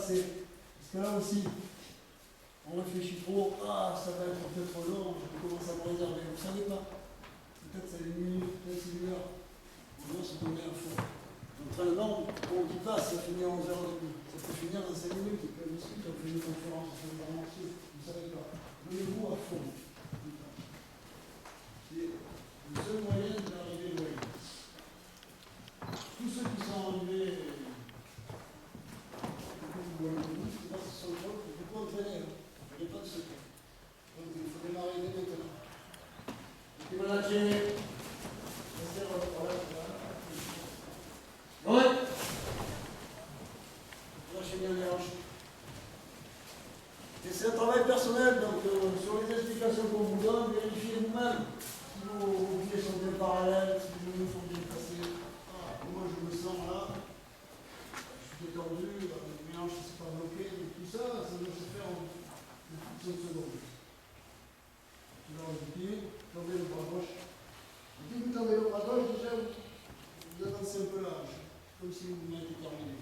passer. Parce que là aussi, on réfléchit trop, ah ça va être peut-être trop long, je commence à me réserver. Vous ne savez pas. Peut-être c'est une minute, peut-être c'est une heure. On doit se donner à fond. L'entraînement, bon, qui passe, ça finit à 11h30. Ça peut finir dans 5 minutes, et puis ensuite on fait une conférence, on fait une marché. Vous ne savez pas. Donnez-vous à fond. C'est le seul moyen d'arriver loin. Tous ceux qui sont arrivés, c'est pas ce sont les autres, il faut entraîner. Il n'y a pas de secret. Donc il faut démarrer dès maintenant. Et manager. Oui. Lâchez bien les hanches. Et c'est un travail personnel, donc sur les explications qu'on vous donne, vérifiez vous-même si vos pieds sont bien parallèles, si les genoux sont bien placés. Ah, moi je me sens là, je suis détendu, mes hanches ne sont pas bloquées, mais tout ça, ça doit se faire en 5 secondes. Tu vas du pied, tendez le bras gauche. Et dès que vous tendez le bras gauche, déjà vous avancez un peu la hanche, comme si vous m'avez terminé.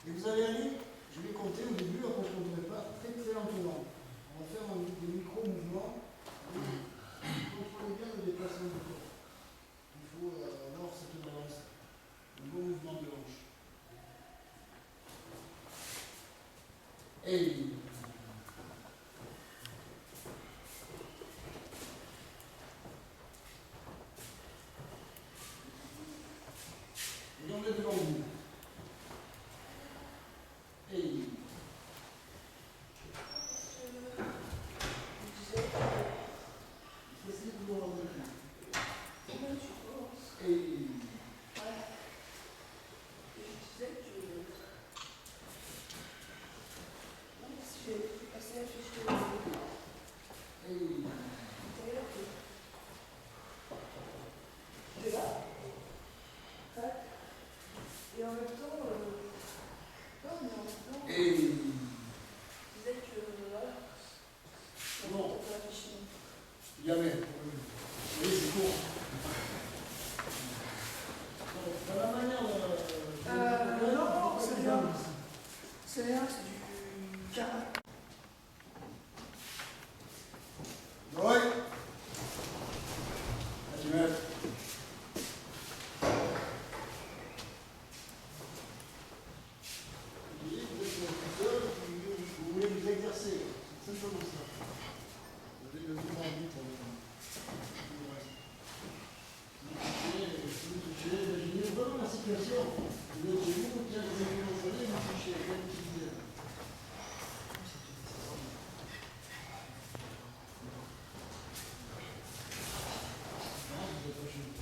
Et vous allez aller, je vais compter au début, après je ne compterai pas, très très lentement. On va faire des micro-mouvements. Contrôlez bien le déplacement du corps. Il faut avoir cette balance, un bon mouvement de hanche. Et vous en êtes devant vous. Et jamais. Oui, c'est court. Dans la manière de... non, c'est bien. C'est bien, c'est du carré. Oui. Là, tu mets. Vous voulez vous exercer. C'est simplement ça. Vous avez le libre arbitre pour le reste. Vous touchez, imaginez vraiment la situation. Vous êtes chez vous, tiens, vous avez installé, vous touchez, vous utilisez. Non, vous êtes pas chez vous.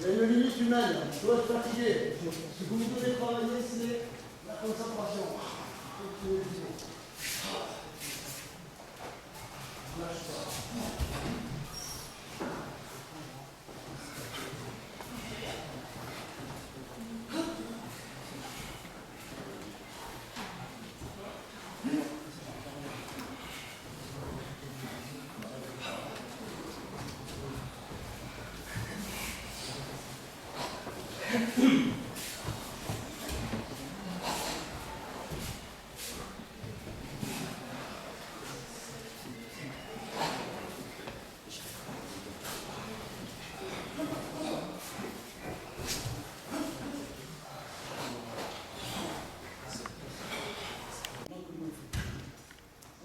Il y a une limite humaine, je dois être fatigué. Ce que vous devez travailler, c'est la concentration. Lâche pas.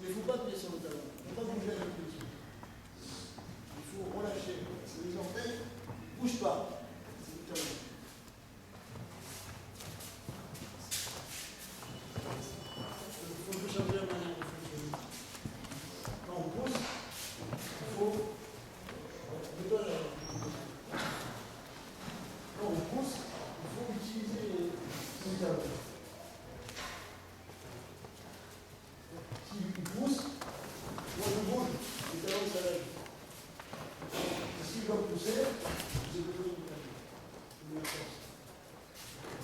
Il ne faut pas appuyer sur sur le talon. Il ne faut pas bouger avec le pied. Il faut relâcher. C'est les orteils. Ne bouge pas. C'est le talon. Il faut un peu changer la manière de fonctionner. Quand on pousse, il faut. Quand on pousse, il faut utiliser son talon. S'il pousse, moi je bouge, les talons s'allègent. S'il doit pousser, j'ai besoin de la force.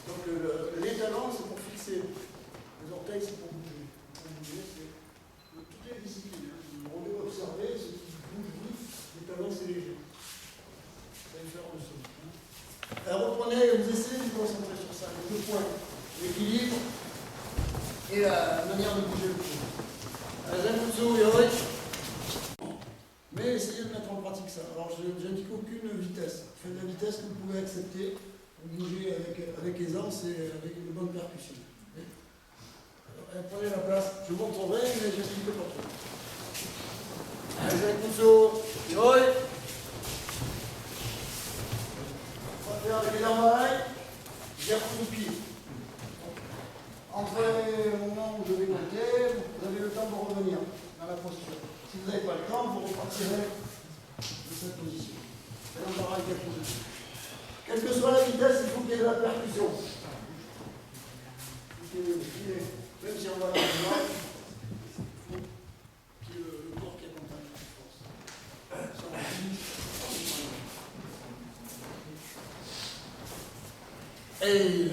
Donc les talons, c'est pour fixer. Les orteils, c'est pour bouger. Pour bouger, c'est toutes les disciplines. On doit observer ce qui bouge vite. Les talons, c'est léger. C'est une différence de son. Alors reprenez, vous essayez de vous concentrer sur ça. Les deux points. L'équilibre et la manière de bouger le pied. Mais essayez de mettre en pratique ça. Alors je n'indique aucune vitesse. Faites la vitesse que vous pouvez accepter. Vous bougez avec aisance et avec une bonne percussion. Alors, prenez la place. Je vous montrerai, mais je n'indique pas trop. On va faire avec les armes. J'ai repris le pied. Entre le moment où je vais monter, vous avez le temps de revenir dans la posture. Si vous n'avez pas le temps, vous repartirez de cette position. C'est l'embarras avec la position. Quelle que soit la vitesse, il faut qu'il y ait de la percussion. Même si on va dans le droit, il faut qu'il y ait le corps qui accompagne la force. Et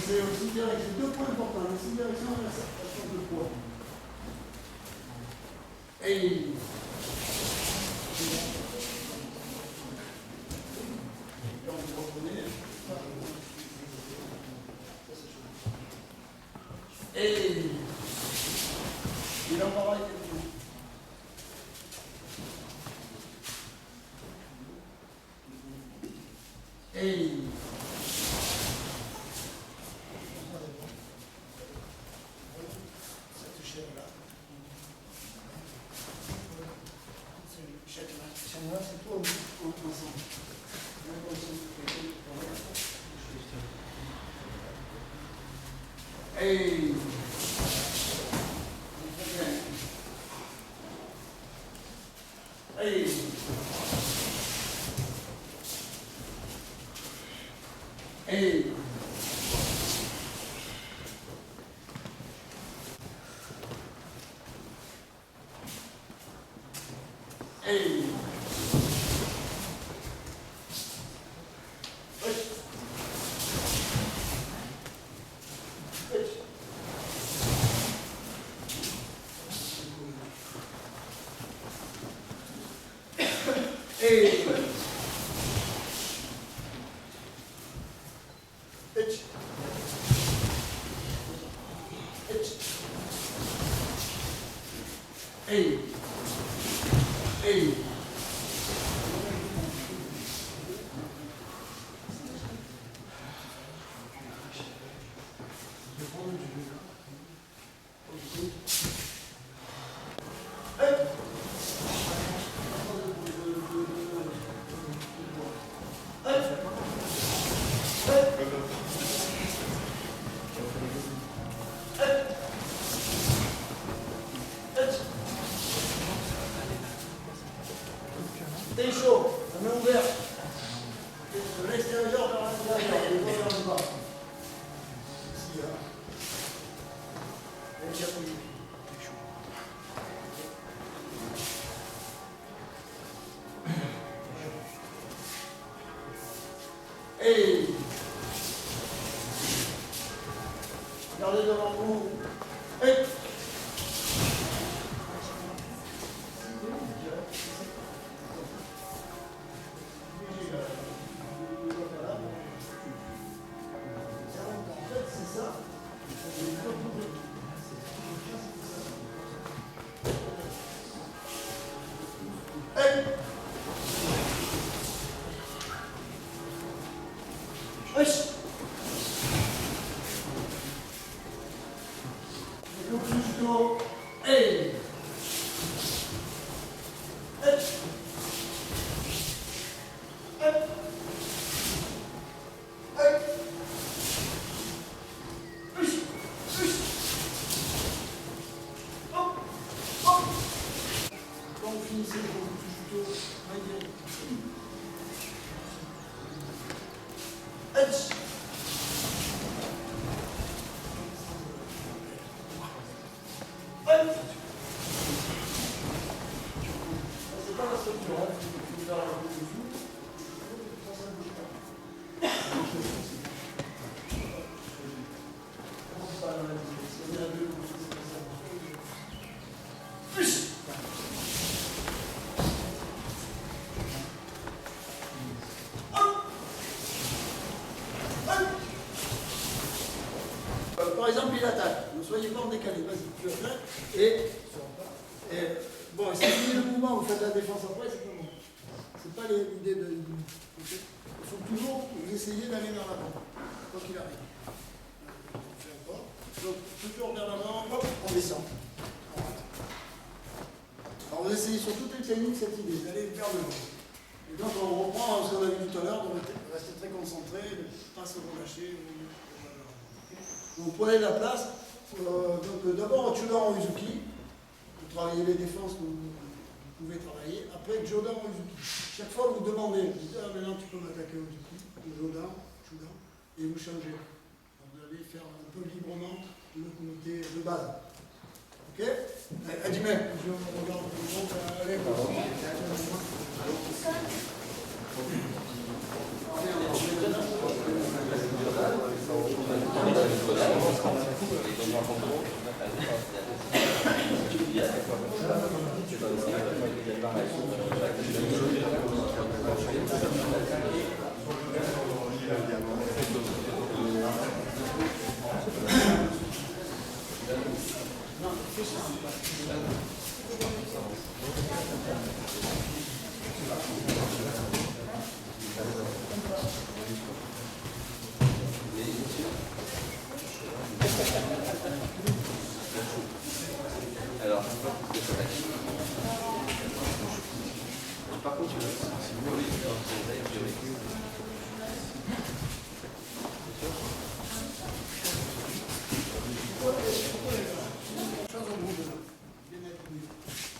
c'est aussi bien avec ces deux points importants, la sidération et la séparation de poids. Et quand vous reprenez, et il en parle avec vous. Et c'est tout ensemble. Hey! Hey! Hey! Hey! Hey! Hey! T'es chaud, la main ouverte. De l'extérieur vers l'intérieur, les doigts vers le bas. Ici, là. Et j'appuie. T'es chaud. Et regardez devant vous. Et finissez pour le couteau. Hutch. C'est pas la structure, hein. Il faut faire un peu de dessous. Ça ne bouge pas. On va la mettre. Si on est à deux, c'est pas ça. Par exemple, il attaque. Ne soyez pas en décalé. Vas-y, tu attaques. Et bon, si vous faites le mouvement, vous faites la défense après, c'est pas bon. C'est pas l'idée de. Okay. Il faut toujours essayer d'aller vers l'avant, quoi qu'il arrive. Fais encore. Donc, toujours vers l'avant, hop, on descend. Alors, vous essayez sur toutes les techniques cette idée, d'aller vers le haut. Et donc, on reprend ce qu'on a vu tout à l'heure, de rester très concentré, de ne pas se relâcher. Vous prenez la place. Donc d'abord Jodan Uzuki, vous travaillez les défenses que vous pouvez travailler. Après Jodan Uzuki. Chaque fois vous demandez, vous dites ah maintenant tu peux m'attaquer Uzuki, Jodan, et vous changez. Donc, vous allez faire un peu librement le comité de base. Ok? Adime, je regarde le monde. Allez, Alors, par contre, si vous voulez,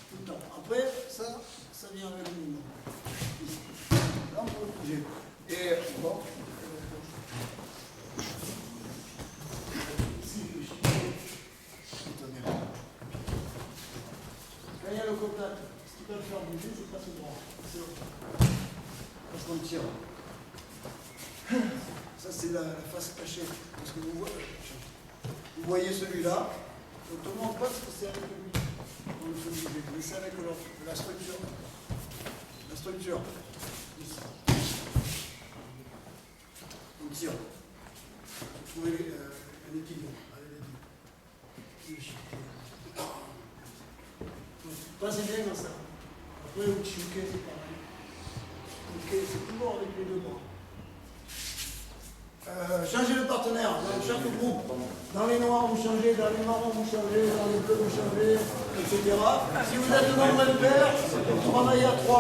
tout le temps. Après, ça vient avec le mouvement. Là, on peut le bouger. Et bon. Quand il y a le contact, ce qui peut le faire bouger, c'est pas ce droit. C'est l'autre. Parce qu'on tire. Ça, c'est la face cachée. Parce que vous voyez celui-là. On ne te montre pas ce que c'est avec lui. On le fait bouger. Mais c'est avec l'autre. La structure. La structure. Ici. On tire. Vous trouvez un équilibre. Passez bien dans ça. Après, au Chiuke, c'est pareil. Ok, c'est toujours avec les deux bras. Changez le partenaire dans chaque groupe. Dans les noirs, vous changez, dans les marrons, vous changez, dans les bleus, vous changez, etc. Si vous êtes nombre impair, vous travaillez à 3.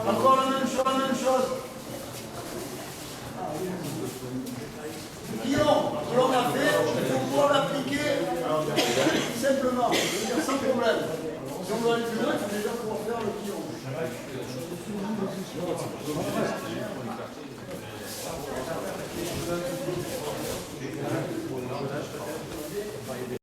Encore la même chose. Le guillon que l'on a fait, il faut pouvoir l'appliquer simplement, je veux dire sans problème. Si on veut aller plus loin, il faut déjà pouvoir faire le guillon.